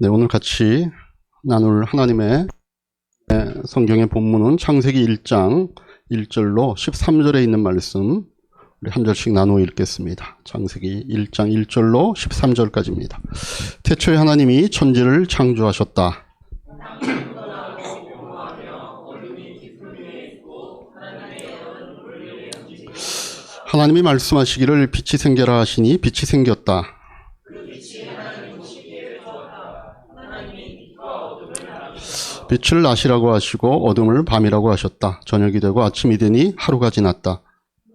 네, 오늘 같이 나눌 하나님의 성경의 본문은 창세기 1장 1절로 13절에 있는 말씀, 우리 한 절씩 나누어 읽겠습니다. 창세기 1장 1절로 13절까지입니다. 태초에 하나님이 천지를 창조하셨다. 하나님이 말씀하시기를 빛이 생겨라 하시니 빛이 생겼다. 빛을 낮이라고 하시고 어둠을 밤이라고 하셨다. 저녁이 되고 아침이 되니 하루가 지났다.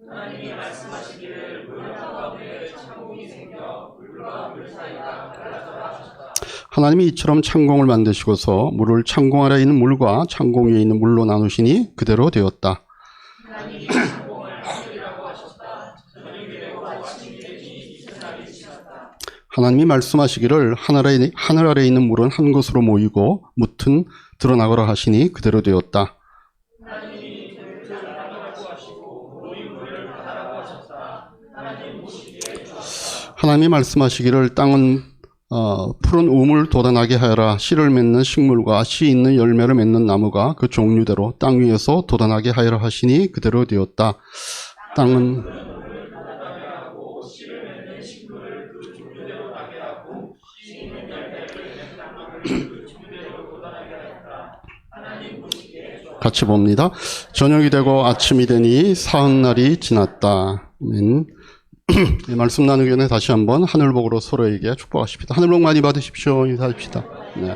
하나님이 말씀하시기를 물 가운데 창공이 생겨 물과 물 사이가 갈라져라 하셨다. 하나님이 이처럼 창공을 만드시고서 물을 창공 아래에 있는 물과 창공 위에 있는 물로 나누시니 그대로 되었다. 하나님이 창공을 하늘이라고 하셨다. 저녁이 되고 아침이 되니 이튿날이 지났다. 하나님이 말씀하시기를 하늘 아래에 있는 물은 한 곳으로 모이고 묻은 드러나거라 하시니 그대로 되었다. 하나님이 하나님이 말씀하시기를 땅은 푸른 우물 돋아나게 하여라. 씨를 맺는 식물과 씨 있는 열매를 맺는 나무가 그 종류대로 땅 위에서 돋아나게 하여라 하시니 그대로 되었다. 땅은 같이 봅니다. 저녁이 되고 아침이 되니 사흘날이 지났다. 이 말씀 나누기 전에 다시 한번 하늘복으로 서로에게 축복하십시다. 하늘복 많이 받으십시오. 인사합시다. 네.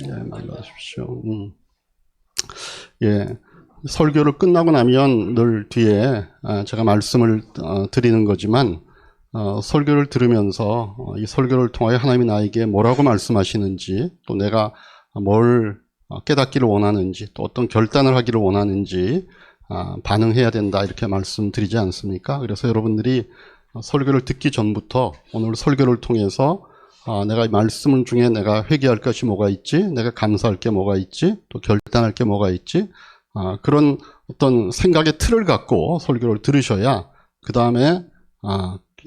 네, 많이 받으십시오. 예. 설교를 끝나고 나면 늘 뒤에 제가 말씀을 드리는 거지만 설교를 들으면서 이 설교를 통하여 하나님이 나에게 뭐라고 말씀하시는지, 또 내가 뭘 깨닫기를 원하는지, 또 어떤 결단을 하기를 원하는지 반응해야 된다, 이렇게 말씀드리지 않습니까? 그래서 여러분들이 설교를 듣기 전부터 오늘 설교를 통해서 내가 말씀 중에 내가 회개할 것이 뭐가 있지, 내가 감사할 게 뭐가 있지, 또 결단할 게 뭐가 있지, 그런 어떤 생각의 틀을 갖고 설교를 들으셔야 그 다음에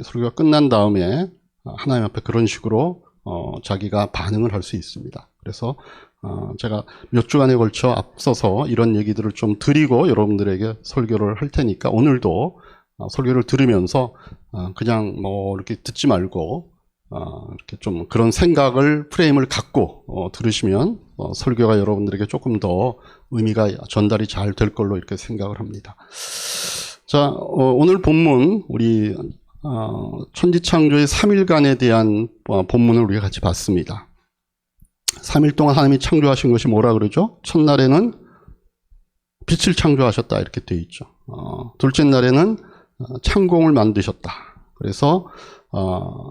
설교가 끝난 다음에 하나님 앞에 그런 식으로 자기가 반응을 할 수 있습니다. 그래서 제가 몇 주간에 걸쳐 앞서서 이런 얘기들을 좀 드리고 여러분들에게 설교를 할 테니까 오늘도 설교를 들으면서 그냥 뭐 이렇게 듣지 말고 이렇게 좀 그런 생각을 프레임을 갖고 들으시면 설교가 여러분들에게 조금 더 의미가 전달이 잘 될 걸로 이렇게 생각을 합니다. 자, 오늘 본문 우리 천지창조의 3일간에 대한 본문을 우리가 같이 봤습니다. 3일 동안 하나님이 창조하신 것이 뭐라 그러죠? 첫날에는 빛을 창조하셨다, 이렇게 되어 있죠. 둘째 날에는 창공을 만드셨다. 그래서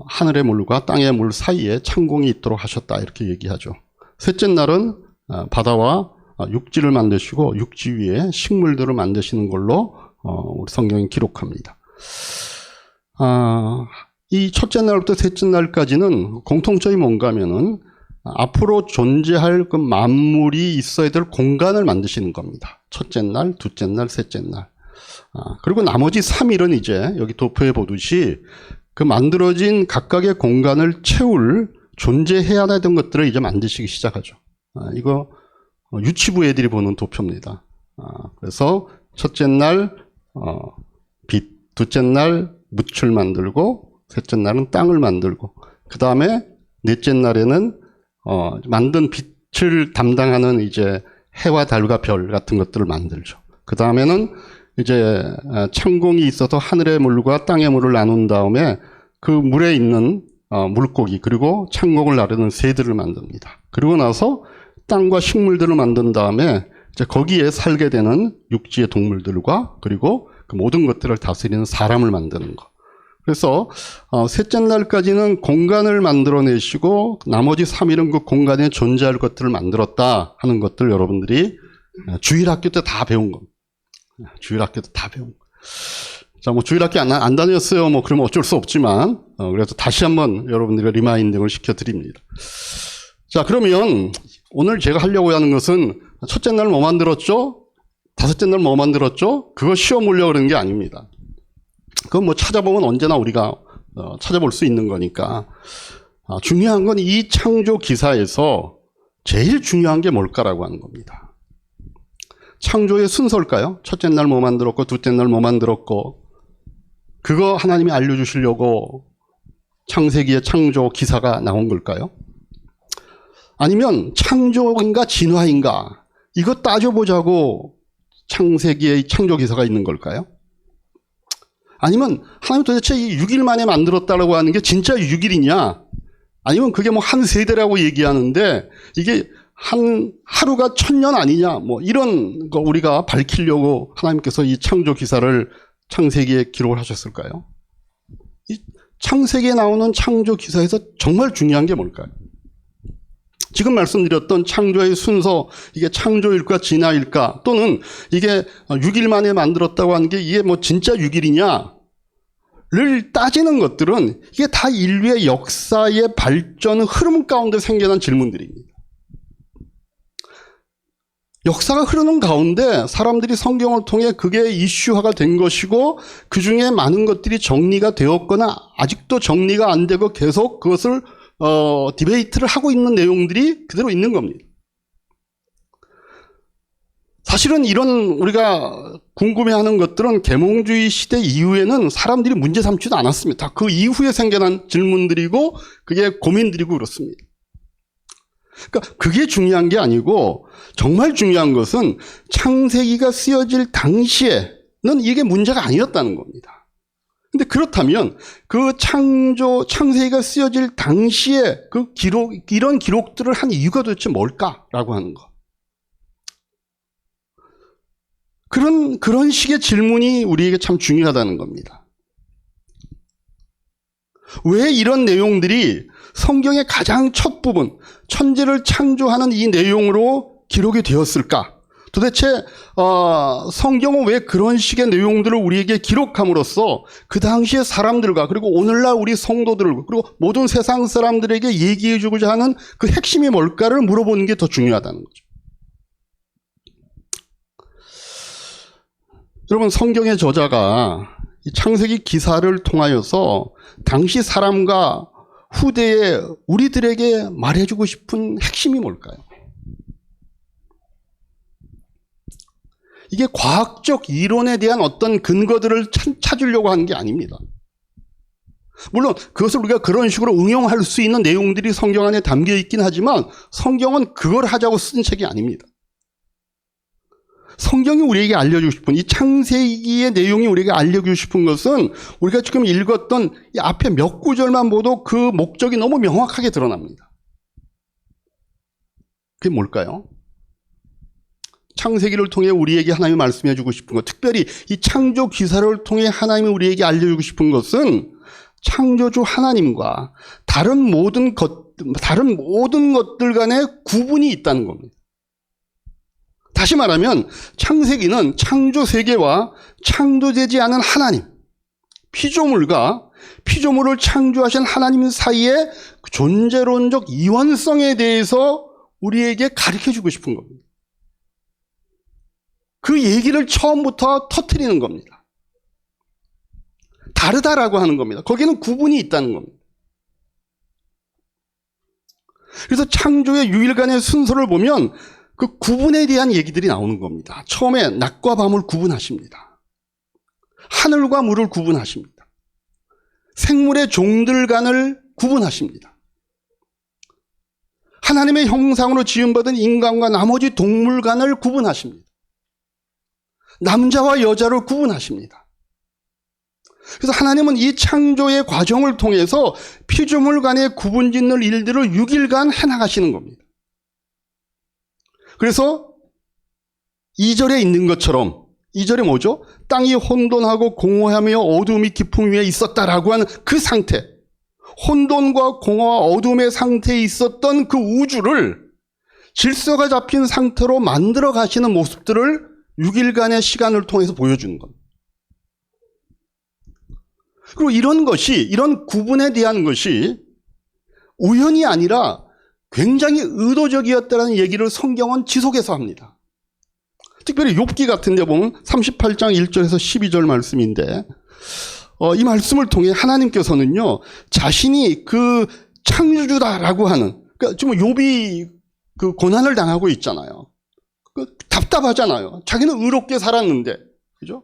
하늘의 물과 땅의 물 사이에 창공이 있도록 하셨다, 이렇게 얘기하죠. 셋째 날은 바다와 육지를 만드시고 육지 위에 식물들을 만드시는 걸로 우리 성경이 기록합니다. 이 첫째 날부터 셋째 날까지는 공통점이 뭔가 하면은 앞으로 존재할 그 만물이 있어야 될 공간을 만드시는 겁니다. 첫째 날, 둘째 날, 셋째 날. 그리고 나머지 3일은 이제 여기 도표에 보듯이 그 만들어진 각각의 공간을 채울 존재해야 되던 것들을 이제 만드시기 시작하죠. 이거 유치부 애들이 보는 도표입니다. 그래서 첫째 날 빛, 둘째 날 묻을 만들고, 셋째 날은 땅을 만들고, 그 다음에 넷째 날에는 만든 빛을 담당하는 이제 해와 달과 별 같은 것들을 만들죠. 그 다음에는 이제 창공이 있어서 하늘의 물과 땅의 물을 나눈 다음에 그 물에 있는 물고기, 그리고 창공을 나르는 새들을 만듭니다. 그리고 나서 땅과 식물들을 만든 다음에 이제 거기에 살게 되는 육지의 동물들과 그리고 그 모든 것들을 다스리는 사람을 만드는 것. 그래서 셋째 날까지는 공간을 만들어내시고 나머지 3일은 그 공간에 존재할 것들을 만들었다 하는 것들 여러분들이 주일학교 때 다 배운 겁니다. 주일학교 때 다 배운 거. 자, 뭐 주일학교 안 다녔어요. 뭐 그러면 어쩔 수 없지만 그래서 다시 한번 여러분들이 리마인딩을 시켜드립니다. 자, 그러면 오늘 제가 하려고 하는 것은 첫째 날 뭐 만들었죠? 다섯째 날 뭐 만들었죠? 그거 시험 보려고 그러는 게 아닙니다. 그건 뭐 찾아보면 언제나 우리가 찾아볼 수 있는 거니까. 중요한 건 이 창조 기사에서 제일 중요한 게 뭘까라고 하는 겁니다. 창조의 순서일까요? 첫째 날 뭐 만들었고 둘째 날 뭐 만들었고 그거 하나님이 알려주시려고 창세기의 창조 기사가 나온 걸까요? 아니면 창조인가 진화인가 이거 따져보자고 창세기의 창조 기사가 있는 걸까요? 아니면 하나님 도대체 이 6일 만에 만들었다라고 하는 게 진짜 6일이냐? 아니면 그게 뭐 한 세대라고 얘기하는데 이게 한 하루가 1000년 아니냐? 뭐 이런 거 우리가 밝히려고 하나님께서 이 창조 기사를 창세기에 기록을 하셨을까요? 이 창세기에 나오는 창조 기사에서 정말 중요한 게 뭘까요? 지금 말씀드렸던 창조의 순서, 이게 창조일까 진화일까 또는 이게 6일 만에 만들었다고 하는 게 이게 뭐 진짜 6일이냐를 따지는 것들은 이게 다 인류의 역사의 발전 흐름 가운데 생겨난 질문들입니다. 역사가 흐르는 가운데 사람들이 성경을 통해 그게 이슈화가 된 것이고 그중에 많은 것들이 정리가 되었거나 아직도 정리가 안 되고 계속 그것을 디베이트를 하고 있는 내용들이 그대로 있는 겁니다. 사실은 이런 우리가 궁금해하는 것들은 계몽주의 시대 이후에는 사람들이 문제 삼지도 않았습니다. 그 이후에 생겨난 질문들이고 그게 고민들이고 그렇습니다. 그러니까 그게 중요한 게 아니고 정말 중요한 것은 창세기가 쓰여질 당시에는 이게 문제가 아니었다는 겁니다. 근데 그렇다면 그 창세기가 쓰여질 당시에 그 이런 기록들을 한 이유가 도대체 뭘까라고 하는 것. 그런 식의 질문이 우리에게 참 중요하다는 겁니다. 왜 이런 내용들이 성경의 가장 첫 부분, 천지를 창조하는 이 내용으로 기록이 되었을까? 도대체 성경은 왜 그런 식의 내용들을 우리에게 기록함으로써 그 당시의 사람들과 그리고 오늘날 우리 성도들 그리고 모든 세상 사람들에게 얘기해 주고자 하는 그 핵심이 뭘까를 물어보는 게 더 중요하다는 거죠. 여러분, 성경의 저자가 이 창세기 기사를 통하여서 당시 사람과 후대에 우리들에게 말해주고 싶은 핵심이 뭘까요? 이게 과학적 이론에 대한 어떤 근거들을 찾으려고 하는 게 아닙니다. 물론 그것을 우리가 그런 식으로 응용할 수 있는 내용들이 성경 안에 담겨 있긴 하지만 성경은 그걸 하자고 쓴 책이 아닙니다. 성경이 우리에게 알려주고 싶은 이 창세기의 내용이 우리에게 알려주고 싶은 것은 우리가 지금 읽었던 이 앞에 몇 구절만 보도 그 목적이 너무 명확하게 드러납니다. 그게 뭘까요? 창세기를 통해 우리에게 하나님이 말씀해 주고 싶은 것, 특별히 이 창조 기사를 통해 하나님이 우리에게 알려주고 싶은 것은 창조주 하나님과 다른 모든 것들 간의 구분이 있다는 겁니다. 다시 말하면 창세기는 창조 세계와 창조되지 않은 하나님, 피조물과 피조물을 창조하신 하나님 사이의 존재론적 이원성에 대해서 우리에게 가르쳐주고 싶은 겁니다. 그 얘기를 처음부터 터뜨리는 겁니다. 다르다라고 하는 겁니다. 거기는 구분이 있다는 겁니다. 그래서 창조의 유일간의 순서를 보면 그 구분에 대한 얘기들이 나오는 겁니다. 처음에 낮과 밤을 구분하십니다. 하늘과 물을 구분하십니다. 생물의 종들 간을 구분하십니다. 하나님의 형상으로 지음받은 인간과 나머지 동물 간을 구분하십니다. 남자와 여자를 구분하십니다. 그래서 하나님은 이 창조의 과정을 통해서 피조물 간의 구분짓는 일들을 6일간 해나가시는 겁니다. 그래서 2절에 있는 것처럼 2절에 뭐죠? 땅이 혼돈하고 공허하며 어두움이 깊음 위에 있었다라고 하는 그 상태, 혼돈과 공허와 어두움의 상태에 있었던 그 우주를 질서가 잡힌 상태로 만들어 가시는 모습들을 6일간의 시간을 통해서 보여주는 겁니다. 그리고 이런 구분에 대한 것이 우연이 아니라 굉장히 의도적이었다는 얘기를 성경은 지속해서 합니다. 특별히 욥기 같은 데 보면 38장 1절에서 12절 말씀인데 이 말씀을 통해 하나님께서는요, 자신이 그 창조주다라고 하는, 그러니까 지금 욥이 그 고난을 당하고 있잖아요. 답답하잖아요. 자기는 의롭게 살았는데, 그죠?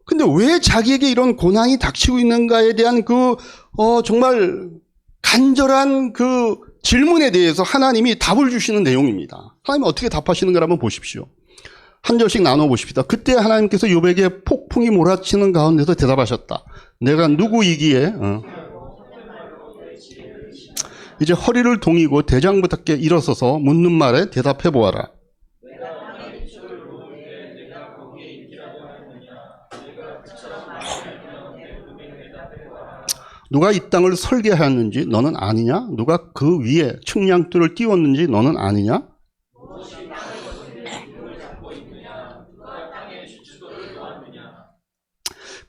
근데 왜 자기에게 이런 고난이 닥치고 있는가에 대한 정말 간절한 그 질문에 대해서 하나님이 답을 주시는 내용입니다. 하나님이 어떻게 답하시는가 한번 보십시오. 한 절씩 나눠보십시다. 그때 하나님께서 욥에게 폭풍이 몰아치는 가운데서 대답하셨다. 내가 누구이기에 이제 허리를 동이고 대장부답게 일어서서 묻는 말에 대답해 보아라. 누가 이 땅을 설계하였는지 너는 아니냐? 누가 그 위에 측량돌을 띄웠는지 너는 아니냐?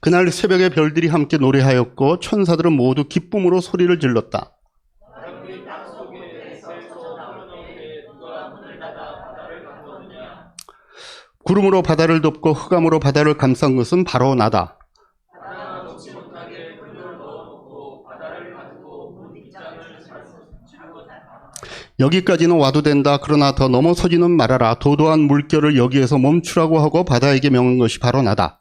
그날 새벽에 별들이 함께 노래하였고 천사들은 모두 기쁨으로 소리를 질렀다. 구름으로 바다를 덮고 흑암으로 바다를 감싼 것은 바로 나다. 여기까지는 와도 된다. 그러나 더 넘어서지는 말아라. 도도한 물결을 여기에서 멈추라고 하고 바다에게 명한 것이 바로 나다.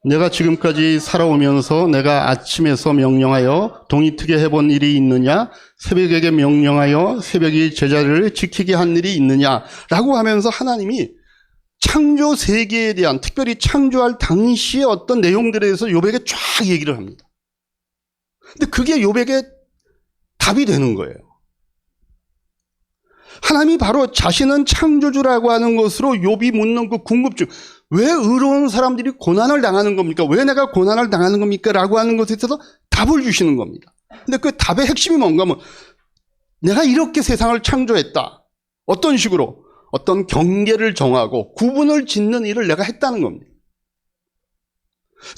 내가 지금까지 살아오면서 내가 아침에서 명령하여 동이 트게 해본 일이 있느냐? 새벽에게 명령하여 새벽이 제자리를 지키게 한 일이 있느냐? 라고 하면서 하나님이 창조 세계에 대한, 특별히 창조할 당시의 어떤 내용들에 대해서 욥에게 쫙 얘기를 합니다. 근데 그게 욥에게 답이 되는 거예요. 하나님이 바로 자신은 창조주라고 하는 것으로 욥이 묻는 그 궁금증, 왜 의로운 사람들이 고난을 당하는 겁니까? 왜 내가 고난을 당하는 겁니까? 라고 하는 것에 있어서 답을 주시는 겁니다. 근데 그 답의 핵심이 뭔가 하면 내가 이렇게 세상을 창조했다. 어떤 식으로? 어떤 경계를 정하고 구분을 짓는 일을 내가 했다는 겁니다.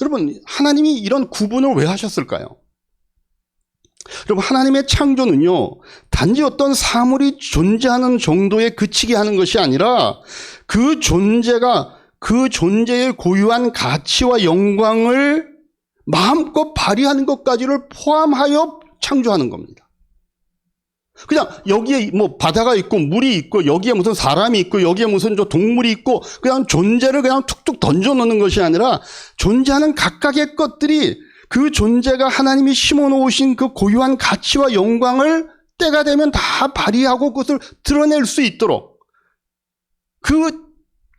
여러분, 하나님이 이런 구분을 왜 하셨을까요? 여러분, 하나님의 창조는요, 단지 어떤 사물이 존재하는 정도에 그치게 하는 것이 아니라 그 존재가 그 존재의 고유한 가치와 영광을 마음껏 발휘하는 것까지를 포함하여 창조하는 겁니다. 그냥 여기에 뭐 바다가 있고 물이 있고 여기에 무슨 사람이 있고 여기에 무슨 저 동물이 있고 그냥 존재를 그냥 툭툭 던져 놓는 것이 아니라 존재하는 각각의 것들이 그 존재가 하나님이 심어 놓으신 그 고유한 가치와 영광을 때가 되면 다 발휘하고 그것을 드러낼 수 있도록 그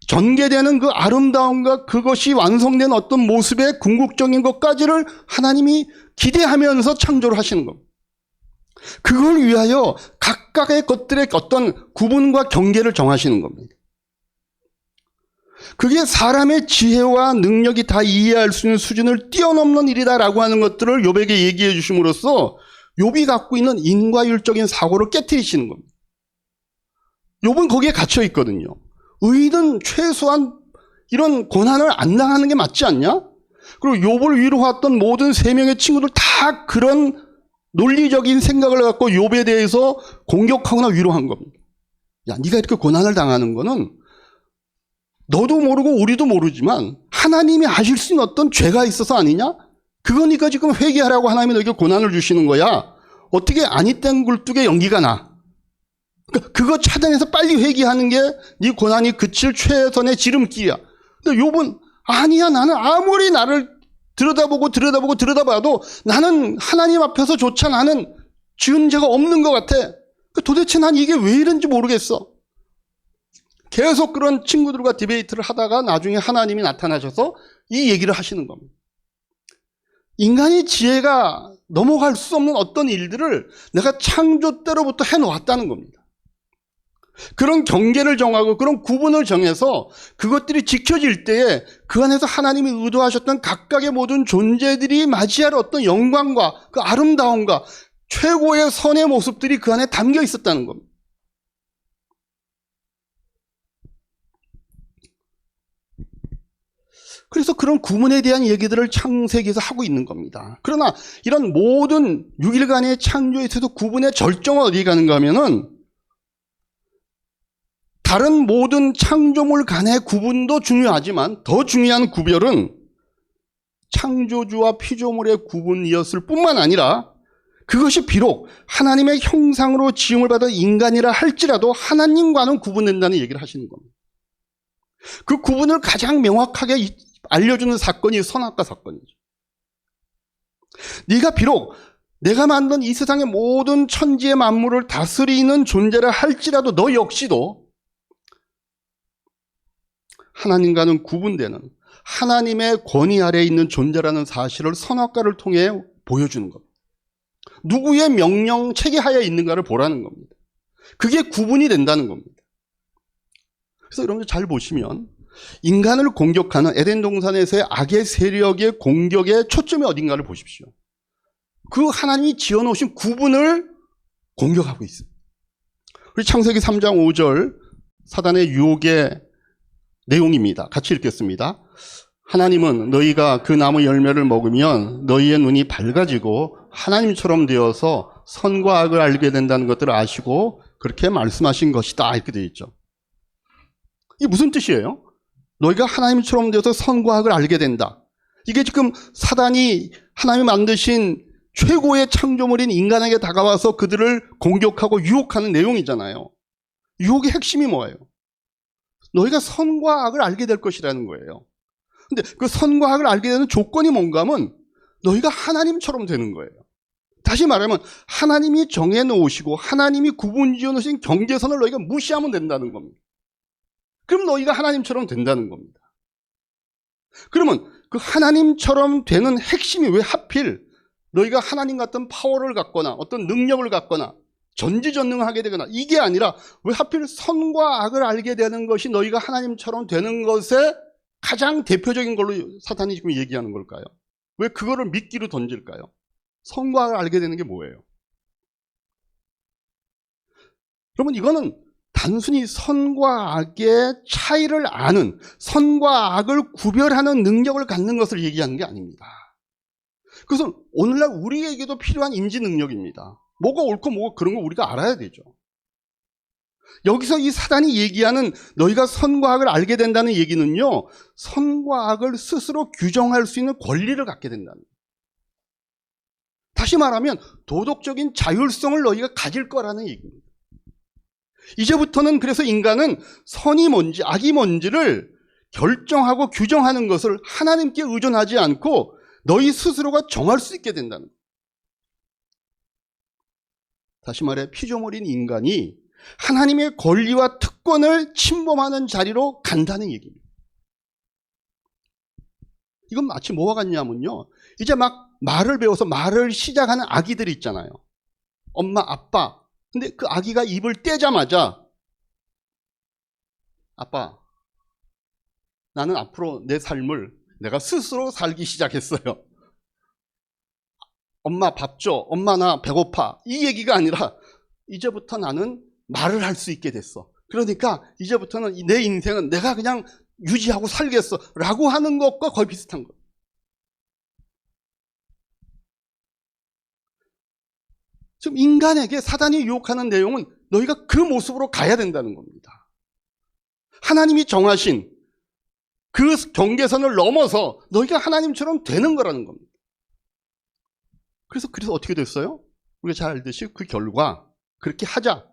전개되는 그 아름다움과 그것이 완성된 어떤 모습의 궁극적인 것까지를 하나님이 기대하면서 창조를 하시는 겁니다. 그걸 위하여 각각의 것들의 어떤 구분과 경계를 정하시는 겁니다. 그게 사람의 지혜와 능력이 다 이해할 수 있는 수준을 뛰어넘는 일이다라고 하는 것들을 욥에게 얘기해 주심으로써 욥이 갖고 있는 인과율적인 사고를 깨트리시는 겁니다. 욥은 거기에 갇혀 있거든요. 의인은 최소한 이런 고난을 안 당하는 게 맞지 않냐? 그리고 욥을 위로했던 모든 세 명의 친구들 다 그런 논리적인 생각을 갖고 욥에 대해서 공격하거나 위로한 겁니다. 야, 네가 이렇게 고난을 당하는 거는 너도 모르고 우리도 모르지만 하나님이 하실 수 있는 어떤 죄가 있어서 아니냐? 그거니까 지금 회개하라고 하나님이 너에게 고난을 주시는 거야. 어떻게 아니 땐 굴뚝에 연기가 나? 그거 차단해서 빨리 회개하는 게 네 고난이 그칠 최선의 지름길이야. 근데 욥은 아니야, 나는 아무리 나를 들여다봐도 나는 하나님 앞에서조차 나는 지은 죄가 없는 것 같아. 도대체 난 이게 왜 이런지 모르겠어. 계속 그런 친구들과 디베이트를 하다가 나중에 하나님이 나타나셔서 이 얘기를 하시는 겁니다. 인간의 지혜가 넘어갈 수 없는 어떤 일들을 내가 창조 때로부터 해놓았다는 겁니다. 그런 경계를 정하고 그런 구분을 정해서 그것들이 지켜질 때에 그 안에서 하나님이 의도하셨던 각각의 모든 존재들이 맞이할 어떤 영광과 그 아름다움과 최고의 선의 모습들이 그 안에 담겨 있었다는 겁니다. 그래서 그런 구분에 대한 얘기들을 창세기에서 하고 있는 겁니다. 그러나 이런 모든 6일간의 창조에 있어서 구분의 절정은 어디 가는가 하면은 다른 모든 창조물 간의 구분도 중요하지만 더 중요한 구별은 창조주와 피조물의 구분이었을 뿐만 아니라 그것이 비록 하나님의 형상으로 지음을 받은 인간이라 할지라도 하나님과는 구분된다는 얘기를 하시는 겁니다. 그 구분을 가장 명확하게 알려주는 사건이 선악과 사건이죠. 네가 비록 내가 만든 이 세상의 모든 천지의 만물을 다스리는 존재라 할지라도 너 역시도 하나님과는 구분되는 하나님의 권위 아래에 있는 존재라는 사실을 선악과를 통해 보여주는 겁니다. 누구의 명령 체계 하에 있는가를 보라는 겁니다. 그게 구분이 된다는 겁니다. 그래서 여러분들 잘 보시면 인간을 공격하는 에덴 동산에서의 악의 세력의 공격의 초점이 어딘가를 보십시오. 그 하나님이 지어놓으신 구분을 공격하고 있습니다. 우리 창세기 3장 5절 사단의 유혹의 내용입니다. 같이 읽겠습니다. 하나님은 너희가 그 나무 열매를 먹으면 너희의 눈이 밝아지고 하나님처럼 되어서 선과 악을 알게 된다는 것들을 아시고 그렇게 말씀하신 것이다. 이렇게 되어 있죠. 이게 무슨 뜻이에요? 너희가 하나님처럼 되어서 선과 악을 알게 된다. 이게 지금 사단이 하나님이 만드신 최고의 창조물인 인간에게 다가와서 그들을 공격하고 유혹하는 내용이잖아요. 유혹의 핵심이 뭐예요? 너희가 선과 악을 알게 될 것이라는 거예요. 근데 그 선과 악을 알게 되는 조건이 뭔가 하면 너희가 하나님처럼 되는 거예요. 다시 말하면 하나님이 정해놓으시고 하나님이 구분 지어놓으신 경계선을 너희가 무시하면 된다는 겁니다. 그럼 너희가 하나님처럼 된다는 겁니다. 그러면 그 하나님처럼 되는 핵심이 왜 하필 너희가 하나님 같은 파워를 갖거나 어떤 능력을 갖거나 전지전능하게 되거나 이게 아니라 왜 하필 선과 악을 알게 되는 것이 너희가 하나님처럼 되는 것에 가장 대표적인 걸로 사탄이 지금 얘기하는 걸까요? 왜 그거를 미끼로 던질까요? 선과 악을 알게 되는 게 뭐예요? 여러분 이거는 단순히 선과 악의 차이를 아는 선과 악을 구별하는 능력을 갖는 것을 얘기하는 게 아닙니다. 그것은 오늘날 우리에게도 필요한 인지 능력입니다. 뭐가 옳고 뭐가 그런 거 우리가 알아야 되죠. 여기서 이 사단이 얘기하는 너희가 선과 악을 알게 된다는 얘기는요, 선과 악을 스스로 규정할 수 있는 권리를 갖게 된다는 거예요. 다시 말하면 도덕적인 자율성을 너희가 가질 거라는 얘기입니다. 이제부터는 그래서 인간은 선이 뭔지 악이 뭔지를 결정하고 규정하는 것을 하나님께 의존하지 않고 너희 스스로가 정할 수 있게 된다는 거예요. 다시 말해 피조물인 인간이 하나님의 권리와 특권을 침범하는 자리로 간다는 얘기입니다. 이건 마치 뭐와 같냐면요, 이제 막 말을 배워서 말을 시작하는 아기들이 있잖아요. 엄마, 아빠. 근데 그 아기가 입을 떼자마자 아빠, 나는 앞으로 내 삶을 내가 스스로 살기 시작했어요. 엄마 밥 줘. 엄마 나 배고파. 이 얘기가 아니라 이제부터 나는 말을 할 수 있게 됐어. 그러니까 이제부터는 내 인생은 내가 그냥 유지하고 살겠어 라고 하는 것과 거의 비슷한 거예요. 지금 인간에게 사단이 유혹하는 내용은 너희가 그 모습으로 가야 된다는 겁니다. 하나님이 정하신 그 경계선을 넘어서 너희가 하나님처럼 되는 거라는 겁니다. 그래서 어떻게 됐어요? 우리가 잘 알듯이 그 결과 그렇게 하자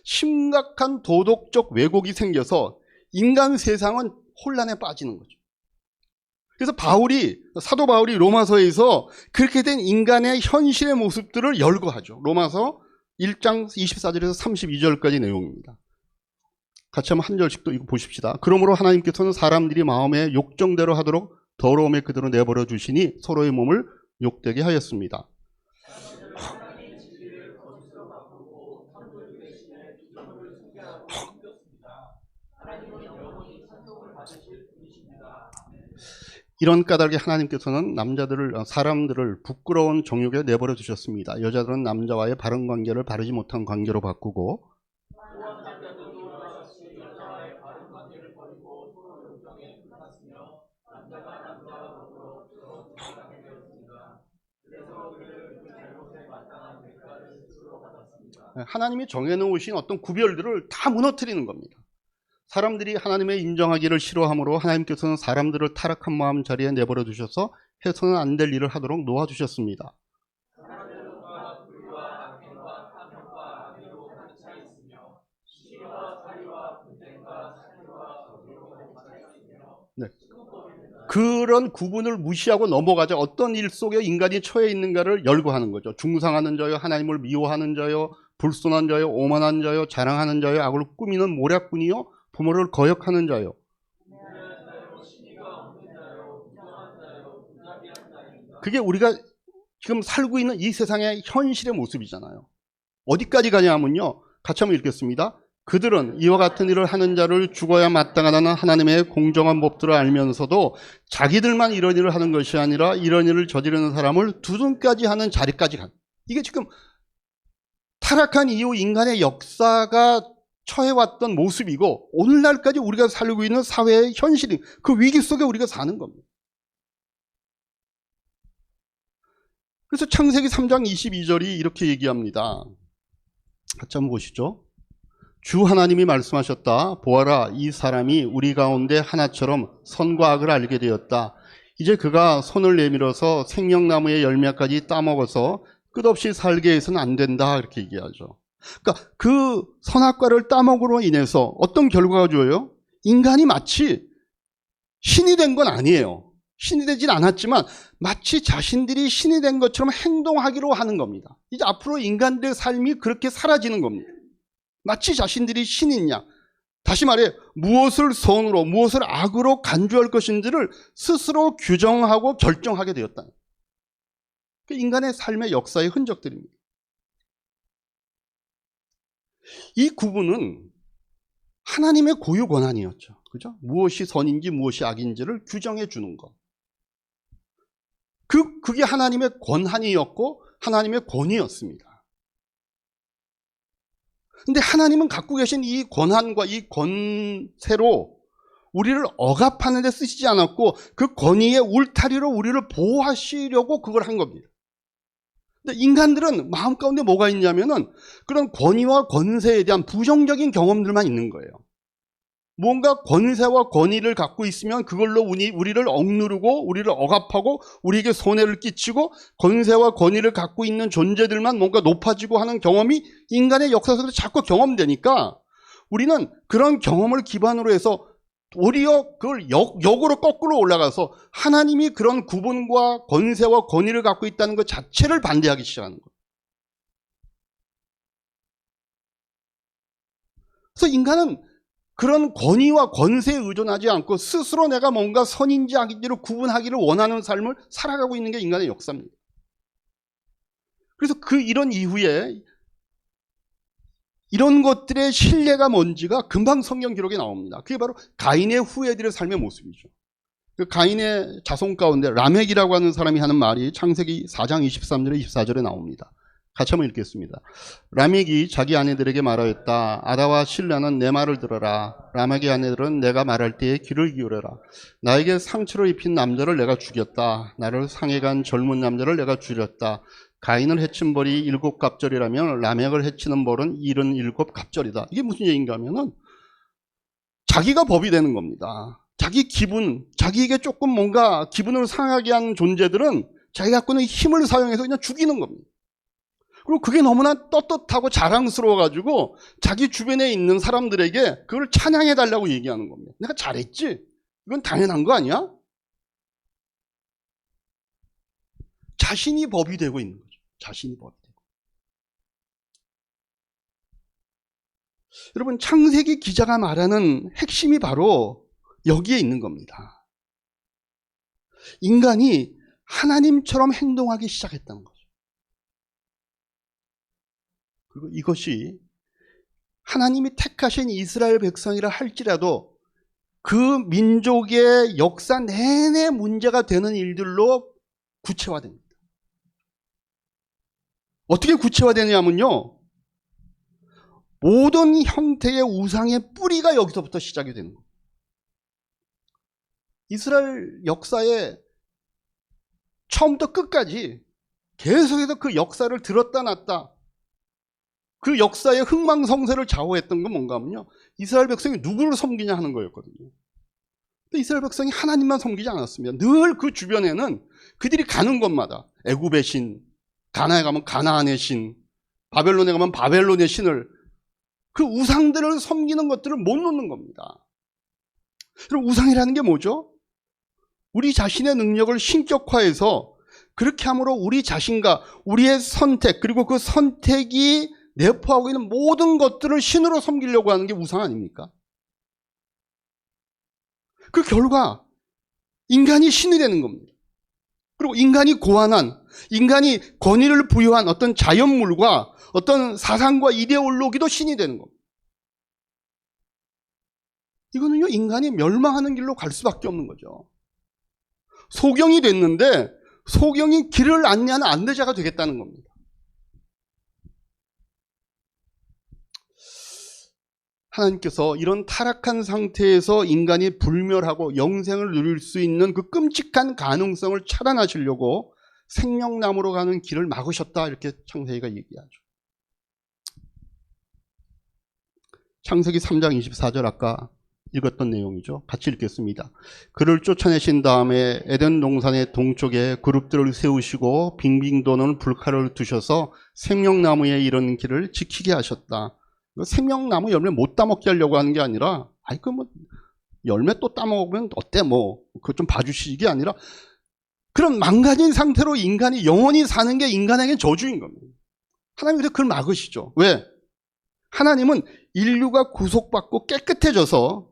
심각한 도덕적 왜곡이 생겨서 인간 세상은 혼란에 빠지는 거죠. 그래서 사도 바울이 로마서에서 그렇게 된 인간의 현실의 모습들을 열거하죠. 로마서 1장 24절에서 32절까지 내용입니다. 같이 한번 한 절씩 또 이거 보십시다. 그러므로 하나님께서는 사람들이 마음의 욕정대로 하도록 더러움에 그대로 내버려 주시니 서로의 몸을 욕되게 하였습니다. 이런 까닭에 하나님께서는 사람들을 부끄러운 정욕에 내버려 두셨습니다. 여자들은 남자와의 바른 관계를 바르지 못한 관계로 바꾸고 하나님이 정해놓으신 어떤 구별들을 다 무너뜨리는 겁니다. 사람들이 하나님의 인정하기를 싫어하므로 하나님께서는 사람들을 타락한 마음 자리에 내버려 두셔서 해서는 안 될 일을 하도록 놓아주셨습니다. 네. 그런 구분을 무시하고 넘어가자 어떤 일 속에 인간이 처해 있는가를 열거하는 거죠. 중상하는 자요, 하나님을 미워하는 자요, 불순한 자요, 오만한 자요, 자랑하는 자요, 악을 꾸미는 모략꾼이요, 부모를 거역하는 자요. 그게 우리가 지금 살고 있는 이 세상의 현실의 모습이잖아요. 어디까지 가냐면요. 같이 한번 읽겠습니다. 그들은 이와 같은 일을 하는 자를 죽어야 마땅하다는 하나님의 공정한 법들을 알면서도 자기들만 이런 일을 하는 것이 아니라 이런 일을 저지르는 사람을 두둔까지 하는 자리까지 간. 이게 지금 타락한 이후 인간의 역사가 처해왔던 모습이고 오늘날까지 우리가 살고 있는 사회의 현실인 그 위기 속에 우리가 사는 겁니다. 그래서 창세기 3장 22절이 이렇게 얘기합니다. 같이 한번 보시죠. 주 하나님이 말씀하셨다. 보아라, 이 사람이 우리 가운데 하나처럼 선과 악을 알게 되었다. 이제 그가 손을 내밀어서 생명나무의 열매까지 따먹어서 끝없이 살게 해서는 안 된다. 이렇게 얘기하죠. 그러니까 그 선악과를 따먹으로 인해서 어떤 결과가 줘요? 인간이 마치 신이 된 건 아니에요. 신이 되진 않았지만 마치 자신들이 신이 된 것처럼 행동하기로 하는 겁니다. 이제 앞으로 인간들의 삶이 그렇게 사라지는 겁니다. 마치 자신들이 신이냐. 다시 말해 무엇을 선으로 무엇을 악으로 간주할 것인지를 스스로 규정하고 결정하게 되었다. 인간의 삶의 역사의 흔적들입니다. 이 구분은 하나님의 고유 권한이었죠. 그죠? 무엇이 선인지 무엇이 악인지를 규정해 주는 것. 그게 하나님의 권한이었고 하나님의 권위였습니다. 근데 하나님은 갖고 계신 이 권한과 이 권세로 우리를 억압하는 데 쓰시지 않았고 그 권위의 울타리로 우리를 보호하시려고 그걸 한 겁니다. 근데 인간들은 마음 가운데 뭐가 있냐면은 그런 권위와 권세에 대한 부정적인 경험들만 있는 거예요. 뭔가 권세와 권위를 갖고 있으면 그걸로 우리를 억누르고 우리를 억압하고 우리에게 손해를 끼치고 권세와 권위를 갖고 있는 존재들만 뭔가 높아지고 하는 경험이 인간의 역사 속에서 자꾸 경험되니까 우리는 그런 경험을 기반으로 해서 오히려 그걸 역으로 거꾸로 올라가서 하나님이 그런 구분과 권세와 권위를 갖고 있다는 것 자체를 반대하기 시작하는 거예요. 그래서 인간은 그런 권위와 권세에 의존하지 않고 스스로 내가 뭔가 선인지 악인지를 구분하기를 원하는 삶을 살아가고 있는 게 인간의 역사입니다. 그래서 이런 이후에 이런 것들의 신뢰가 뭔지가 금방 성경 기록에 나옵니다. 그게 바로 가인의 후예들의 삶의 모습이죠. 그 가인의 자손 가운데 라멕이라고 하는 사람이 하는 말이 창세기 4장 23절에 24절에 나옵니다. 같이 한번 읽겠습니다. 라멕이 자기 아내들에게 말하였다. 아다와 실라는 내 말을 들어라. 라멕의 아내들은 내가 말할 때에 귀를 기울여라. 나에게 상처를 입힌 남자를 내가 죽였다. 나를 상해간 젊은 남자를 내가 죽였다. 가인을 해친 벌이 7갑절이라면 라멕을 해치는 벌은 77갑절이다. 이게 무슨 얘기인가 하면은 자기가 법이 되는 겁니다. 자기 기분, 자기에게 조금 뭔가 기분을 상하게 한 존재들은 자기가 갖고 있는 힘을 사용해서 그냥 죽이는 겁니다. 그리고 그게 너무나 떳떳하고 자랑스러워가지고 자기 주변에 있는 사람들에게 그걸 찬양해달라고 얘기하는 겁니다. 내가 잘했지? 이건 당연한 거 아니야? 자신이 법이 되고 있는 거죠. 자신이 법이 되고. 여러분, 창세기 기자가 말하는 핵심이 바로 여기에 있는 겁니다. 인간이 하나님처럼 행동하기 시작했다는 거죠. 그리고 이것이 하나님이 택하신 이스라엘 백성이라 할지라도 그 민족의 역사 내내 문제가 되는 일들로 구체화됩니다. 어떻게 구체화되냐면요, 모든 형태의 우상의 뿌리가 여기서부터 시작이 되는 거예요. 이스라엘 역사의 처음부터 끝까지 계속해서 그 역사를 들었다 놨다, 그 역사의 흥망성쇠를 좌우했던 건 뭔가 하면요, 이스라엘 백성이 누구를 섬기냐 하는 거였거든요. 근데 이스라엘 백성이 하나님만 섬기지 않았습니다. 늘 그 주변에는 그들이 가는 곳마다 애굽의 신, 가나안에 가면 가나안의 신, 바벨론에 가면 바벨론의 신을, 그 우상들을 섬기는 것들을 못 놓는 겁니다. 그럼 우상이라는 게 뭐죠? 우리 자신의 능력을 신격화해서 그렇게 함으로 우리 자신과 우리의 선택, 그리고 그 선택이 내포하고 있는 모든 것들을 신으로 섬기려고 하는 게 우상 아닙니까? 그 결과 인간이 신이 되는 겁니다. 그리고 인간이 고안한, 인간이 권위를 부여한 어떤 자연물과 어떤 사상과 이데올로기도 신이 되는 겁니다. 이거는요, 인간이 멸망하는 길로 갈 수밖에 없는 거죠. 소경이 됐는데 소경이 길을 안내하는 안내자가 되겠다는 겁니다. 하나님께서 이런 타락한 상태에서 인간이 불멸하고 영생을 누릴 수 있는 그 끔찍한 가능성을 차단하시려고 생명나무로 가는 길을 막으셨다, 이렇게 창세기가 얘기하죠. 창세기 3장 24절 아까 읽었던 내용이죠. 같이 읽겠습니다. 그를 쫓아내신 다음에 에덴 동산의 동쪽에 그룹들을 세우시고 빙빙 도는 불칼을 두셔서 생명나무에 이르는 길을 지키게 하셨다. 생명나무 열매 못 따먹게 하려고 하는 게 아니라, 열매 또 따먹으면 어때, 그거 좀 봐주시기 게 아니라, 그런 망가진 상태로 인간이 영원히 사는 게 인간에게 저주인 겁니다. 하나님께서 그걸 막으시죠. 왜? 하나님은 인류가 구속받고 깨끗해져서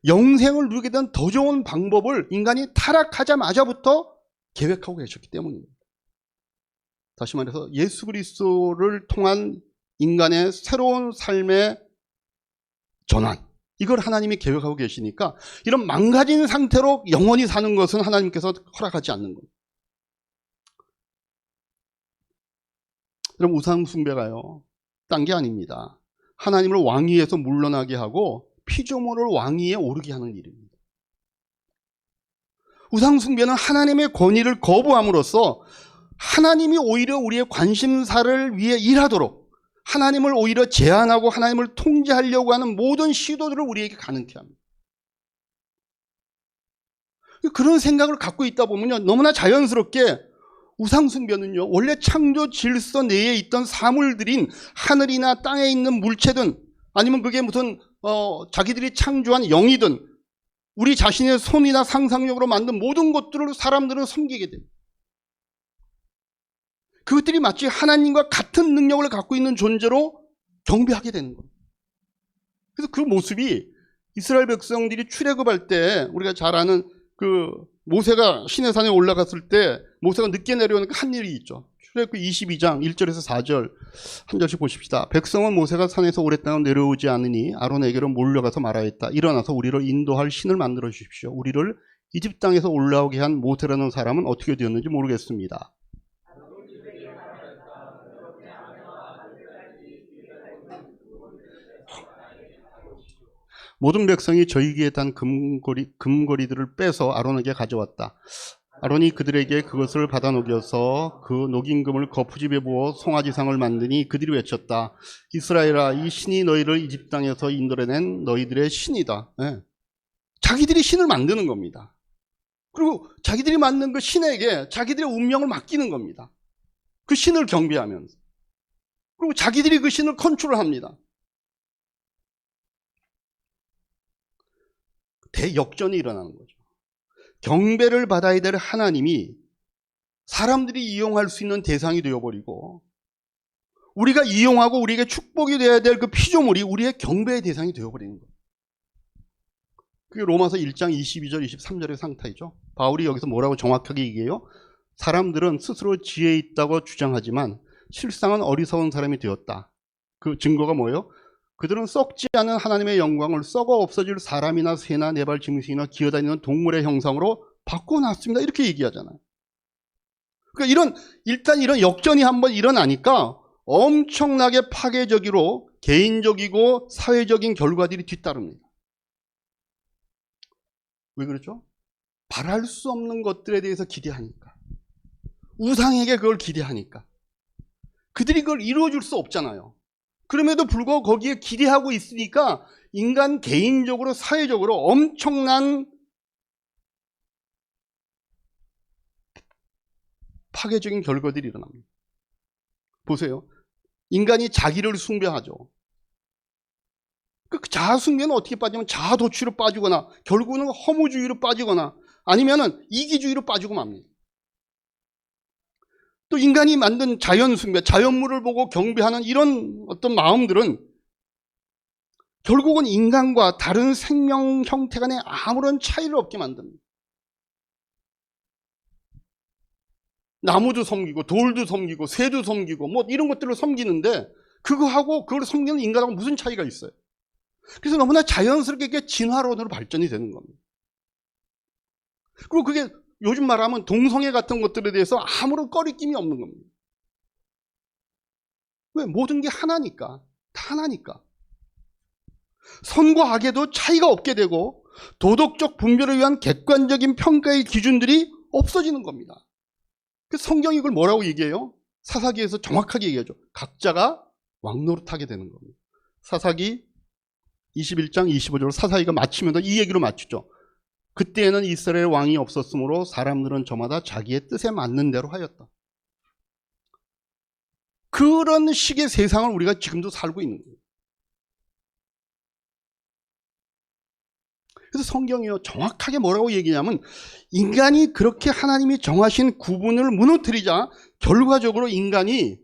영생을 누리게 된 더 좋은 방법을 인간이 타락하자마자부터 계획하고 계셨기 때문입니다. 다시 말해서 예수 그리스도를 통한 인간의 새로운 삶의 전환, 이걸 하나님이 계획하고 계시니까 이런 망가진 상태로 영원히 사는 것은 하나님께서 허락하지 않는 겁니다. 그럼 우상 숭배가요, 딴 게 아닙니다. 하나님을 왕위에서 물러나게 하고 피조물을 왕위에 오르게 하는 일입니다. 우상 숭배는 하나님의 권위를 거부함으로써 하나님이 오히려 우리의 관심사를 위해 일하도록, 하나님을 오히려 제한하고 하나님을 통제하려고 하는 모든 시도들을 우리에게 가능케 합니다. 그런 생각을 갖고 있다 보면요, 너무나 자연스럽게 우상 숭배는요, 원래 창조 질서 내에 있던 사물들인 하늘이나 땅에 있는 물체든, 아니면 그게 무슨 자기들이 창조한 영이든, 우리 자신의 손이나 상상력으로 만든 모든 것들을 사람들은 섬기게 됩니다. 그것들이 마치 하나님과 같은 능력을 갖고 있는 존재로 경배하게 되는 겁니다. 그래서 그 모습이 이스라엘 백성들이 출애굽할 때, 우리가 잘 아는 그 모세가 시내산에 올라갔을 때 모세가 늦게 내려오니까 한 일이 있죠. 출애굽 22장 1절에서 4절 한 절씩 보십시다. 백성은 모세가 산에서 오랫동안 내려오지 않으니 아론에게로 몰려가서 말하였다. 일어나서 우리를 인도할 신을 만들어 주십시오. 우리를 이집 땅에서 올라오게 한 모세라는 사람은 어떻게 되었는지 모르겠습니다. 모든 백성이 저희기에 단 금고리들을 빼서 아론에게 가져왔다. 아론이 그들에게 그것을 받아 녹여서 그 녹인 금을 거푸집에 부어 송아지상을 만드니 그들이 외쳤다. 이스라엘아, 이 신이 너희를 이집 땅에서 인도해낸 너희들의 신이다. 네. 자기들이 신을 만드는 겁니다. 그리고 자기들이 만든 그 신에게 자기들의 운명을 맡기는 겁니다. 그 신을 경배하면서. 그리고 자기들이 그 신을 컨트롤합니다. 대역전이 일어나는 거죠. 경배를 받아야 될 하나님이 사람들이 이용할 수 있는 대상이 되어버리고, 우리가 이용하고 우리에게 축복이 되어야 될 그 피조물이 우리의 경배의 대상이 되어버리는 거예요. 그게 로마서 1장 22절 23절의 상태이죠. 바울이 여기서 뭐라고 정확하게 얘기해요? 사람들은 스스로 지혜 있다고 주장하지만 실상은 어리석은 사람이 되었다. 그 증거가 뭐예요? 그들은 썩지 않은 하나님의 영광을 썩어 없어질 사람이나 새나 네발 짐승이나 기어다니는 동물의 형상으로 바꿔놨습니다. 이렇게 얘기하잖아요. 그러니까 일단 이런 역전이 한번 일어나니까 엄청나게 파괴적이고 개인적이고 사회적인 결과들이 뒤따릅니다. 왜 그렇죠? 바랄 수 없는 것들에 대해서 기대하니까. 우상에게 그걸 기대하니까. 그들이 그걸 이루어줄 수 없잖아요. 그럼에도 불구하고 거기에 기대하고 있으니까 인간 개인적으로 사회적으로 엄청난 파괴적인 결과들이 일어납니다. 보세요. 인간이 자기를 숭배하죠. 그 자아숭배는 어떻게 빠지면 자아도취로 빠지거나 결국은 허무주의로 빠지거나 아니면은 이기주의로 빠지고 맙니다. 또 인간이 만든 자연숭배, 자연물을 보고 경배하는 이런 어떤 마음들은 결국은 인간과 다른 생명 형태 간에 아무런 차이를 없게 만듭니다. 나무도 섬기고 돌도 섬기고 새도 섬기고 뭐 이런 것들을 섬기는데 그거하고 그걸 섬기는 인간하고 무슨 차이가 있어요? 그래서 너무나 자연스럽게 이게 진화론으로 발전이 되는 겁니다. 그리고 그게 요즘 말하면 동성애 같은 것들에 대해서 아무런 꺼리낌이 없는 겁니다. 왜? 모든 게 하나니까. 다 하나니까. 선과 악에도 차이가 없게 되고 도덕적 분별을 위한 객관적인 평가의 기준들이 없어지는 겁니다. 그래서 성경이 이걸 뭐라고 얘기해요? 사사기에서 정확하게 얘기하죠. 각자가 왕노릇하게 되는 겁니다. 사사기 21장 25절로 사사기가 마치면서 이 얘기로 마치죠. 그때에는 이스라엘 왕이 없었으므로 사람들은 저마다 자기의 뜻에 맞는 대로 하였다. 그런 식의 세상을 우리가 지금도 살고 있는 거예요. 그래서 성경이요 정확하게 뭐라고 얘기냐면 인간이 그렇게 하나님이 정하신 구분을 무너뜨리자 결과적으로 인간이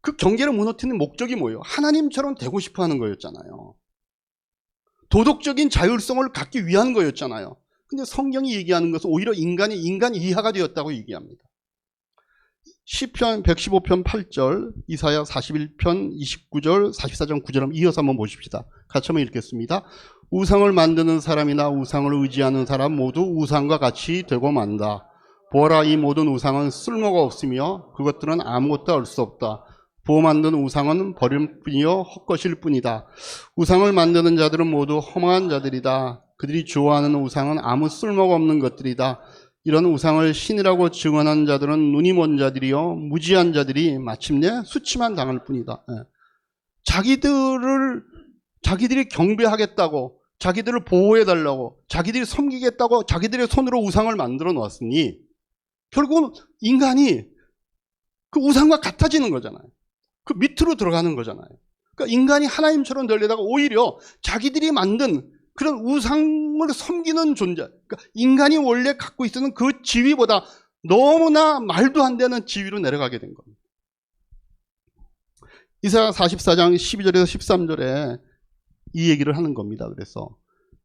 그 경계를 무너뜨리는 목적이 뭐예요? 하나님처럼 되고 싶어 하는 거였잖아요. 도덕적인 자율성을 갖기 위한 거였잖아요. 근데 성경이 얘기하는 것은 오히려 인간 이하가 되었다고 얘기합니다. 시편 115편 8절, 이사야 41편 29절, 44장 9절 한번 이어서 한번 보십시다. 같이 한번 읽겠습니다. 우상을 만드는 사람이나 우상을 의지하는 사람 모두 우상과 같이 되고 만다. 보아라, 이 모든 우상은 쓸모가 없으며 그것들은 아무것도 할 수 없다. 부어 만든 우상은 버릴 뿐이요 헛것일 뿐이다. 우상을 만드는 자들은 모두 허망한 자들이다. 그들이 좋아하는 우상은 아무 쓸모가 없는 것들이다. 이런 우상을 신이라고 증언한 자들은 눈이 먼 자들이요 무지한 자들이 마침내 수치만 당할 뿐이다. 자기들이 경배하겠다고, 자기들을 보호해달라고, 자기들이 섬기겠다고 자기들의 손으로 우상을 만들어 놓았으니 결국은 인간이 그 우상과 같아지는 거잖아요. 그 밑으로 들어가는 거잖아요. 그러니까 인간이 하나님처럼 되려다가 오히려 자기들이 만든 그런 우상을 섬기는 존재, 그러니까 인간이 원래 갖고 있었던 그 지위보다 너무나 말도 안 되는 지위로 내려가게 된 겁니다. 이사야 44장 12절에서 13절에 이 얘기를 하는 겁니다. 그래서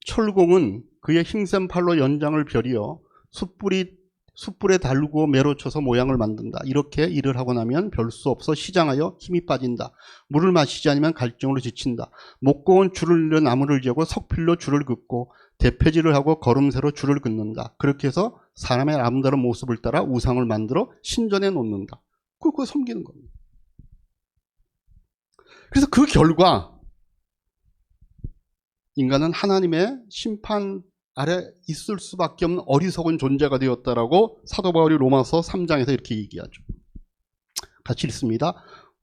철공은 그의 힘센 팔로 연장을 벼리어 숯불에 달구고 매로 쳐서 모양을 만든다. 이렇게 일을 하고 나면 별 수 없어 시장하여 힘이 빠진다. 물을 마시지 않으면 갈증으로 지친다. 목공은 줄을 늘려 나무를 재고 석필로 줄을 긋고 대패질을 하고 걸음새로 줄을 긋는다. 그렇게 해서 사람의 아름다운 모습을 따라 우상을 만들어 신전에 놓는다. 그걸 섬기는 겁니다. 그래서 그 결과 인간은 하나님의 심판 아래 있을 수밖에 없는 어리석은 존재가 되었다라고 사도 바울이 로마서 3장에서 이렇게 얘기하죠. 같이 읽습니다.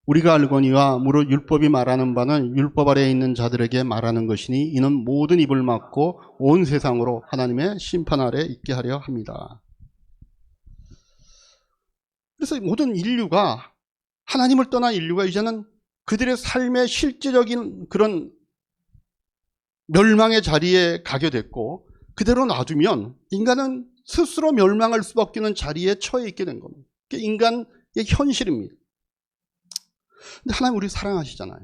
우리가 알거니와 무릇 율법이 말하는 바는 율법 아래에 있는 자들에게 말하는 것이니 이는 모든 입을 막고 온 세상으로 하나님의 심판 아래 있게 하려 합니다. 그래서 모든 인류가, 하나님을 떠난 인류가 이제는 그들의 삶의 실제적인 그런 멸망의 자리에 가게 됐고 그대로 놔두면 인간은 스스로 멸망할 수밖에 없는 자리에 처해 있게 된 겁니다. 그게 인간의 현실입니다. 근데 하나님 우리 사랑하시잖아요.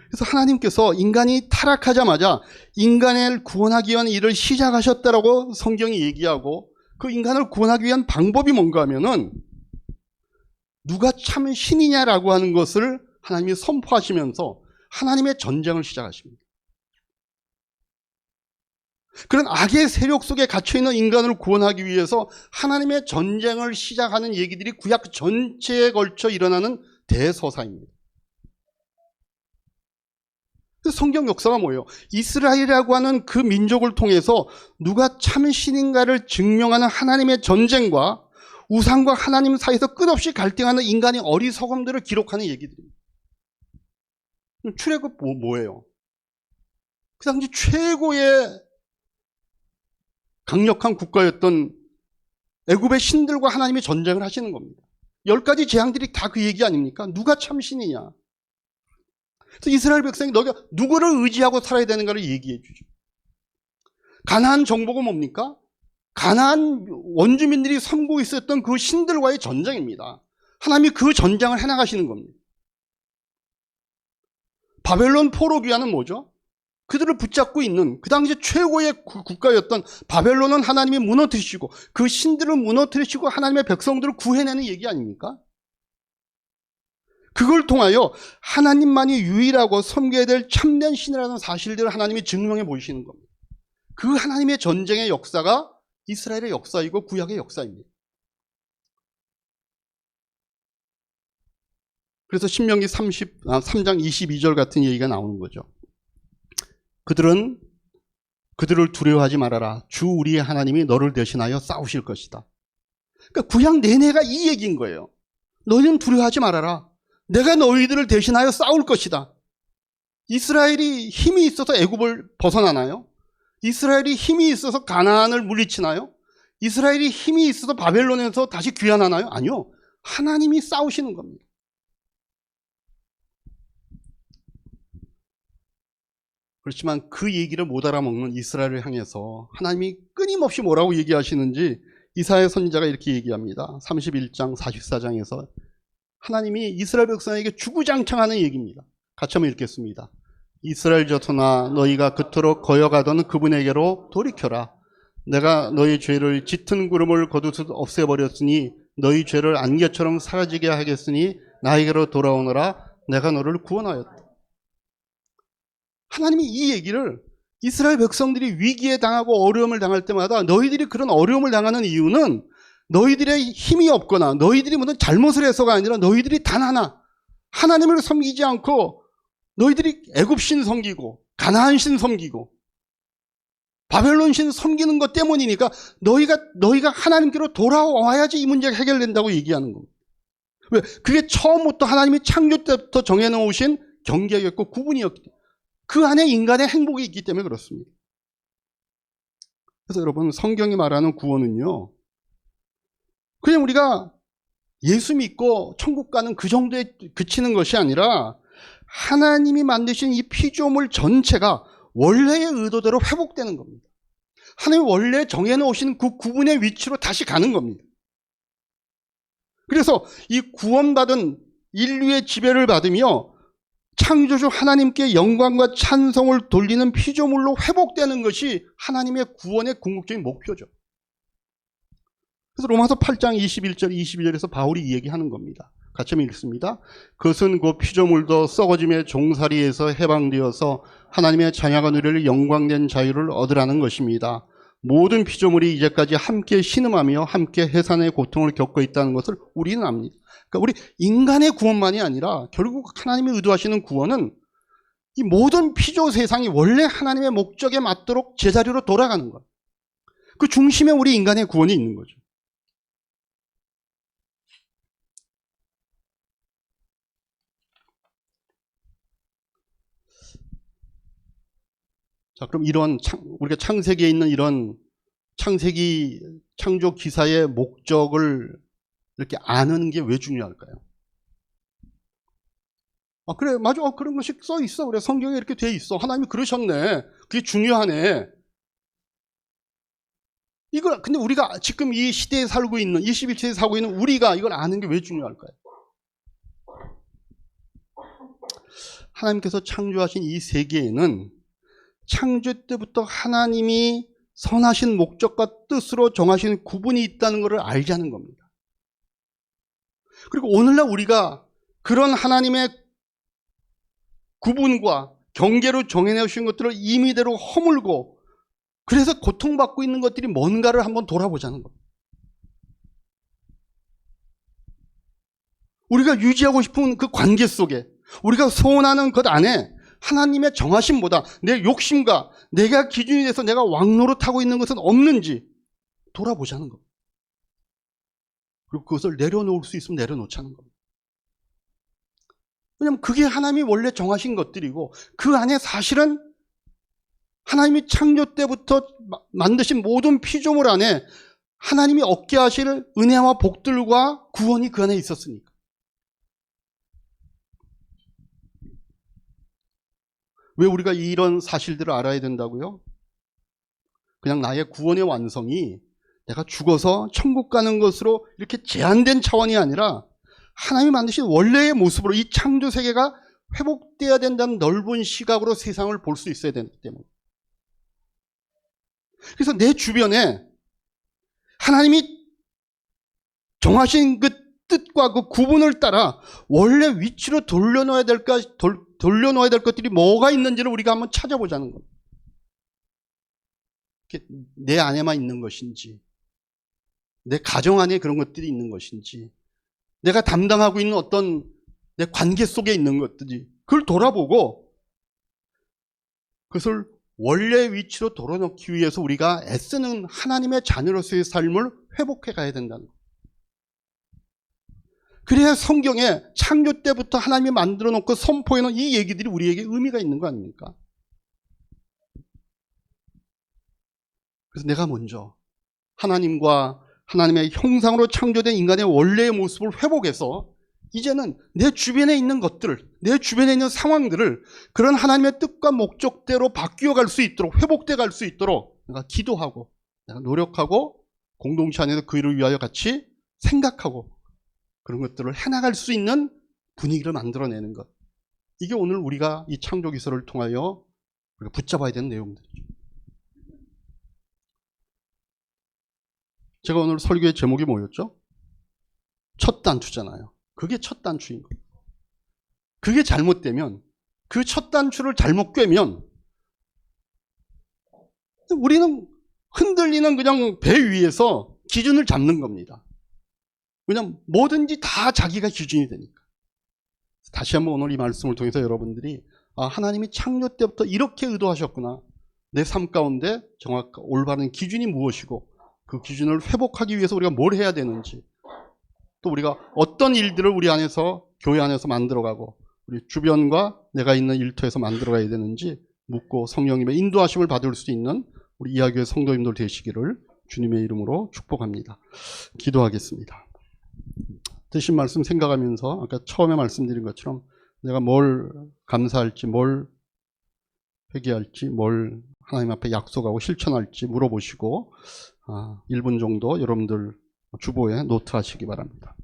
그래서 하나님께서 인간이 타락하자마자 인간을 구원하기 위한 일을 시작하셨다라고 성경이 얘기하고 그 인간을 구원하기 위한 방법이 뭔가 하면은 누가 참 신이냐라고 하는 것을 하나님이 선포하시면서 하나님의 전쟁을 시작하십니다. 그런 악의 세력 속에 갇혀있는 인간을 구원하기 위해서 하나님의 전쟁을 시작하는 얘기들이 구약 전체에 걸쳐 일어나는 대서사입니다. 성경 역사가 뭐예요? 이스라엘이라고 하는 그 민족을 통해서 누가 참 신인가를 증명하는 하나님의 전쟁과 우상과 하나님 사이에서 끝없이 갈등하는 인간의 어리석음들을 기록하는 얘기들입니다. 출애굽 뭐예요? 그 당시 최고의 강력한 국가였던 애굽의 신들과 하나님이 전쟁을 하시는 겁니다. 10가지 재앙들이 다 그 얘기 아닙니까? 누가 참 신이냐? 그래서 이스라엘 백성이 너가 누구를 의지하고 살아야 되는가를 얘기해 주죠. 가나안 정복은 뭡니까? 가나안 원주민들이 섬기고 있었던 그 신들과의 전쟁입니다. 하나님이 그 전쟁을 해나가시는 겁니다. 바벨론 포로 귀환은 뭐죠? 그들을 붙잡고 있는 그 당시 최고의 국가였던 바벨론은 하나님이 무너뜨리시고 그 신들을 무너뜨리시고 하나님의 백성들을 구해내는 얘기 아닙니까? 그걸 통하여 하나님만이 유일하고 섬겨야 될 참된 신이라는 사실들을 하나님이 증명해 보이시는 겁니다. 그 하나님의 전쟁의 역사가 이스라엘의 역사이고 구약의 역사입니다. 그래서 신명기 3장 22절 같은 얘기가 나오는 거죠. 그들을 두려워하지 말아라. 주 우리의 하나님이 너를 대신하여 싸우실 것이다. 그러니까 구약 내내가 이 얘기인 거예요. 너희는 두려워하지 말아라. 내가 너희들을 대신하여 싸울 것이다. 이스라엘이 힘이 있어서 애굽을 벗어나나요? 이스라엘이 힘이 있어서 가나안을 물리치나요? 이스라엘이 힘이 있어서 바벨론에서 다시 귀환하나요? 아니요. 하나님이 싸우시는 겁니다. 그렇지만 그 얘기를 못 알아먹는 이스라엘을 향해서 하나님이 끊임없이 뭐라고 얘기하시는지 이사야 선지자가 이렇게 얘기합니다. 31장 44장에서 하나님이 이스라엘 백성에게 주구장창하는 얘기입니다. 같이 한번 읽겠습니다. 이스라엘 자손아 너희가 그토록 거여가던 그분에게로 돌이켜라. 내가 너희 죄를 짙은 구름을 거두듯 없애버렸으니 너희 죄를 안개처럼 사라지게 하겠으니 나에게로 돌아오너라. 내가 너를 구원하였다. 하나님이 이 얘기를 이스라엘 백성들이 위기에 당하고 어려움을 당할 때마다 너희들이 그런 어려움을 당하는 이유는 너희들의 힘이 없거나 너희들이 무슨 잘못을 해서가 아니라 너희들이 단 하나 하나님을 섬기지 않고 너희들이 애굽신 섬기고 가나안신 섬기고 바벨론신 섬기는 것 때문이니까 너희가 하나님께로 돌아와야지 이 문제가 해결된다고 얘기하는 겁니다. 왜? 그게 처음부터 하나님이 창조 때부터 정해놓으신 경계였고 구분이었기 때문에 그 안에 인간의 행복이 있기 때문에 그렇습니다. 그래서 여러분 성경이 말하는 구원은요 그냥 우리가 예수 믿고 천국 가는 그 정도에 그치는 것이 아니라 하나님이 만드신 이 피조물 전체가 원래의 의도대로 회복되는 겁니다. 하나님이 원래 정해놓으신 그 구분의 위치로 다시 가는 겁니다. 그래서 이 구원받은 인류의 지배를 받으며 창조주 하나님께 영광과 찬송을 돌리는 피조물로 회복되는 것이 하나님의 구원의 궁극적인 목표죠. 그래서 로마서 8장 21절 22절에서 바울이 이 얘기하는 겁니다. 같이 한번 읽습니다. 그것은 그 피조물도 썩어짐의 종살이에서 해방되어서 하나님의 자녀가 누릴 영광된 자유를 얻으라는 것입니다. 모든 피조물이 이제까지 함께 신음하며 함께 해산의 고통을 겪고 있다는 것을 우리는 압니다. 그러니까 우리 인간의 구원만이 아니라 결국 하나님이 의도하시는 구원은 이 모든 피조 세상이 원래 하나님의 목적에 맞도록 제자리로 돌아가는 것. 그 중심에 우리 인간의 구원이 있는 거죠. 자, 그럼 우리가 창세기에 있는 이런 창세기 창조 기사의 목적을 이렇게 아는 게 왜 중요할까요? 그래, 맞아. 그런 것이 써 있어. 그래, 성경에 이렇게 돼 있어. 하나님이 그러셨네. 그게 중요하네. 근데 우리가 지금 이 시대에 살고 있는, 21세기에 살고 있는 우리가 이걸 아는 게 왜 중요할까요? 하나님께서 창조하신 이 세계에는 창조 때부터 하나님이 선하신 목적과 뜻으로 정하신 구분이 있다는 것을 알자는 겁니다. 그리고 오늘날 우리가 그런 하나님의 구분과 경계로 정해내신 것들을 임의대로 허물고 그래서 고통받고 있는 것들이 뭔가를 한번 돌아보자는 겁니다. 우리가 유지하고 싶은 그 관계 속에 우리가 소원하는 것 안에 하나님의 정하심보다 내 욕심과 내가 기준이 돼서 내가 왕노릇하고 있는 것은 없는지 돌아보자는 겁니다. 그리고 그것을 내려놓을 수 있으면 내려놓자는 겁니다. 왜냐하면 그게 하나님이 원래 정하신 것들이고 그 안에 사실은 하나님이 창조 때부터 만드신 모든 피조물 안에 하나님이 얻게 하실 은혜와 복들과 구원이 그 안에 있었으니까. 왜 우리가 이런 사실들을 알아야 된다고요? 그냥 나의 구원의 완성이 내가 죽어서 천국 가는 것으로 이렇게 제한된 차원이 아니라 하나님이 만드신 원래의 모습으로 이 창조 세계가 회복돼야 된다는 넓은 시각으로 세상을 볼 수 있어야 되기 때문에. 그래서 내 주변에 하나님이 정하신 그 뜻과 그 구분을 따라 원래 위치로 돌려놓아야 될 것들이 뭐가 있는지를 우리가 한번 찾아보자는 겁니다. 내 안에만 있는 것인지, 내 가정 안에 그런 것들이 있는 것인지, 내가 담당하고 있는 어떤 내 관계 속에 있는 것들이, 그걸 돌아보고 그것을 원래 위치로 돌아놓기 위해서 우리가 애쓰는 하나님의 자녀로서의 삶을 회복해 가야 된다는 거예요. 그래야 성경에 창조 때부터 하나님이 만들어 놓고 선포해 놓은 이 얘기들이 우리에게 의미가 있는 거 아닙니까? 그래서 내가 먼저 하나님과 하나님의 형상으로 창조된 인간의 원래의 모습을 회복해서 이제는 내 주변에 있는 것들을, 내 주변에 있는 상황들을 그런 하나님의 뜻과 목적대로 바뀌어 갈 수 있도록, 회복돼 갈 수 있도록 내가 기도하고, 내가 노력하고, 공동체 안에서 그 일을 위하여 같이 생각하고 그런 것들을 해나갈 수 있는 분위기를 만들어내는 것. 이게 오늘 우리가 이 창조기서를 통하여 우리가 붙잡아야 되는 내용들이죠. 제가 오늘 설교의 제목이 뭐였죠? 첫 단추잖아요. 그게 첫 단추인 거예요. 그게 잘못되면, 그 첫 단추를 잘못 꿰면 우리는 흔들리는 그냥 배 위에서 기준을 잡는 겁니다. 그냥 뭐든지 다 자기가 기준이 되니까. 다시 한번 오늘 이 말씀을 통해서 여러분들이 하나님이 창조 때부터 이렇게 의도하셨구나. 내 삶 가운데 올바른 기준이 무엇이고 그 기준을 회복하기 위해서 우리가 뭘 해야 되는지, 또 우리가 어떤 일들을 우리 안에서, 교회 안에서 만들어가고 우리 주변과 내가 있는 일터에서 만들어가야 되는지 묻고 성령님의 인도하심을 받을 수 있는 우리 이하교회 성도님들 되시기를 주님의 이름으로 축복합니다. 기도하겠습니다. 드신 말씀 생각하면서 아까 처음에 말씀드린 것처럼 내가 뭘 감사할지, 뭘 회개할지, 뭘 하나님 앞에 약속하고 실천할지 물어보시고 1분 정도 여러분들 주보에 노트하시기 바랍니다.